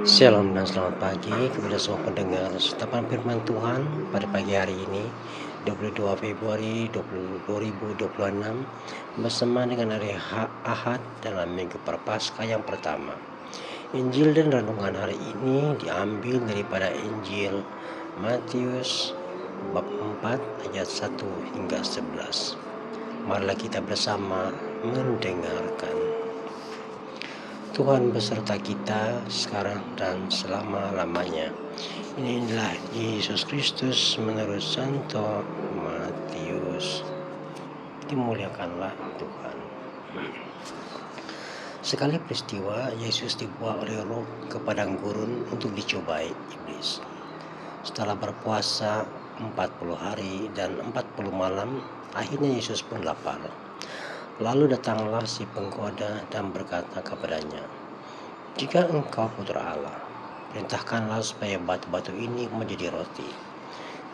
Shalom dan selamat pagi kepada semua pendengar Setapan Firman Tuhan pada pagi hari ini 22 Februari 2026 bersama dengan hari Ahad dalam Minggu Prapaskah yang pertama. Injil dan renungan hari ini diambil daripada Injil Matius bab 4 ayat 1 hingga 11. Marilah kita bersama mendengarkan. Tuhan beserta kita sekarang dan selama-lamanya. Inilah Yesus Kristus menurut Santo Matius. Dimuliakanlah Tuhan. Sekali peristiwa, Yesus dibawa oleh Roh ke padang gurun untuk dicobai iblis. Setelah berpuasa 40 hari dan 40 malam, akhirnya Yesus pun lapar. Lalu datanglah si penggoda dan berkata kepadanya, "Jika engkau putra Allah, perintahkanlah supaya batu-batu ini menjadi roti."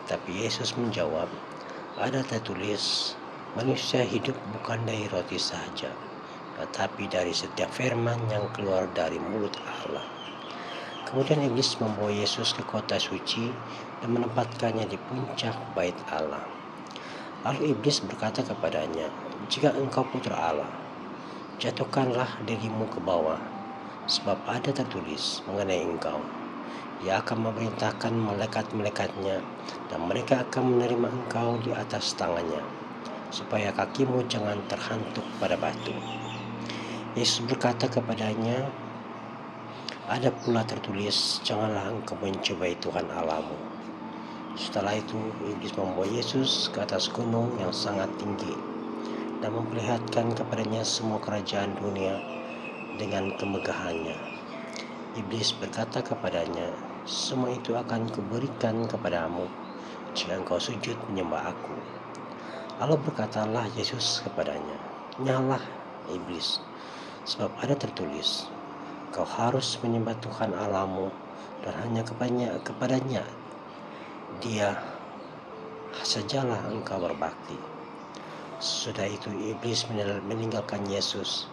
Tapi Yesus menjawab, "Ada tertulis, manusia hidup bukan dari roti saja, tetapi dari setiap firman yang keluar dari mulut Allah." Kemudian iblis membawa Yesus ke kota suci dan menempatkannya di puncak bait Allah. Lalu iblis berkata kepadanya, "Jika engkau putra Allah, jatuhkanlah dirimu ke bawah, sebab ada tertulis mengenai engkau, Dia akan memerintahkan malaikat-malaikatnya, dan mereka akan menerima engkau di atas tangannya, supaya kakimu jangan terhantuk pada batu." Yesus berkata kepadanya, "Ada pula tertulis, janganlah engkau mencobai Tuhan Allahmu." Setelah itu, iblis membawa Yesus ke atas gunung yang sangat tinggi dan memperlihatkan kepadanya semua kerajaan dunia dengan kemegahannya. Iblis berkata kepadanya, "Semua itu akan kuberikan kepadamu jika engkau sujud menyembah aku." Lalu berkatalah Yesus kepadanya, "Nyahlah iblis, sebab ada tertulis, kau harus menyembah Tuhan Allahmu dan hanya kepadanya Dia sajalah engkau berbakti." Sudah itu iblis meninggalkan Yesus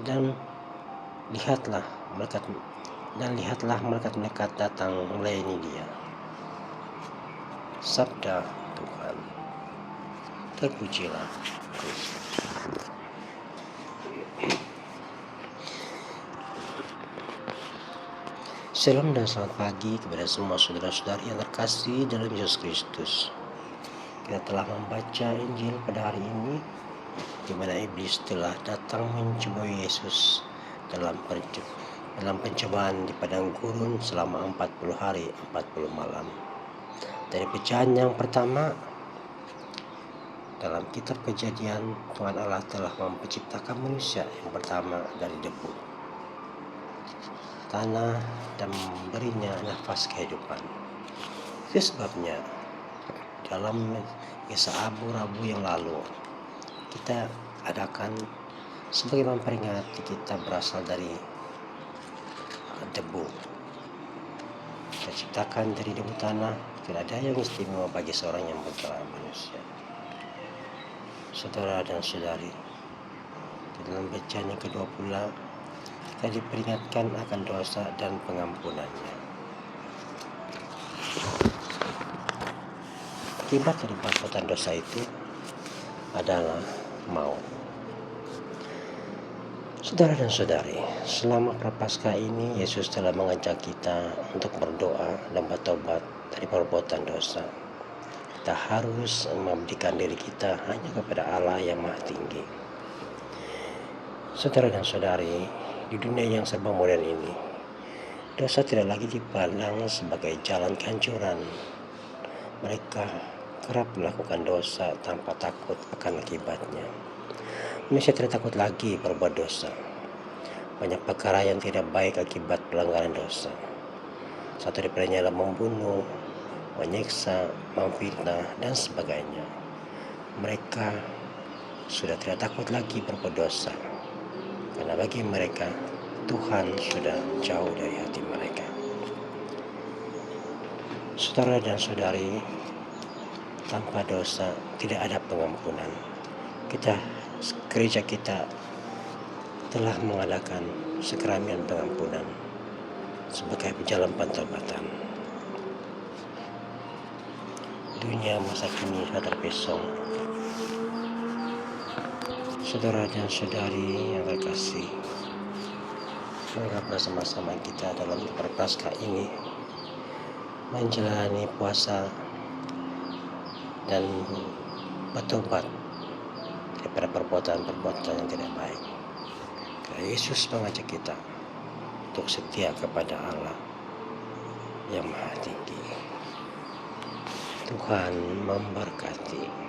dan lihatlah malaikat-malaikat datang melayani dia. Sabda Tuhan. Terpujilah Kristus. Shalom dan selamat pagi kepada semua saudara-saudari yang terkasih dalam Yesus Kristus. Kita telah membaca Injil pada hari ini, di mana iblis telah datang mencobai Yesus dalam pencobaan di padang gurun selama 40 hari 40 malam. Dari pecahan yang pertama, dalam kitab Kejadian, Tuhan Allah telah menciptakan manusia yang pertama dari debu tanah dan memberinya nafas kehidupan. Itu sebabnya dalam misa Abu-Rabu yang lalu kita adakan sebagai memperingati kita berasal dari debu. Kita ciptakan dari debu tanah, tidak ada yang istimewa bagi seorang yang bergerak manusia. Saudara dan saudari, di dalam bacaan yang kedua pula kita diperingatkan akan dosa dan pengampunannya. Akibat dari perbuatan dosa itu adalah maut. Saudara dan saudari, selama Prapaskah ini Yesus telah mengajak kita untuk berdoa dan bertobat dari perbuatan dosa. Kita harus mengabdikan diri kita hanya kepada Allah yang Maha Tinggi. Saudara dan saudari, di dunia yang serba modern ini, dosa tidak lagi dipandang sebagai jalan kehancuran. Mereka kerap melakukan dosa tanpa takut akan akibatnya. Manusia tidak takut lagi berbuat dosa. Banyak perkara yang tidak baik akibat pelanggaran dosa. Satu daripadanya adalah membunuh, menyiksa, memfitnah, dan sebagainya. Mereka sudah tidak takut lagi berbuat dosa, karena bagi mereka Tuhan sudah jauh dari hati mereka. Saudara dan saudari, tanpa dosa tidak ada pengampunan. Gereja kita telah mengadakan sakramen pengampunan. sebagai jalan pentobatan. Dunia masa kini sudah terpesong. Saudara dan saudari yang terkasih, mari bersama-sama kita dalam Prapaskah ini menjalani puasa dan bertobat daripada perbuatan-perbuatan yang tidak baik. Karena Yesus mengajak kita untuk setia kepada Allah yang Maha Tinggi. Tuhan memberkati.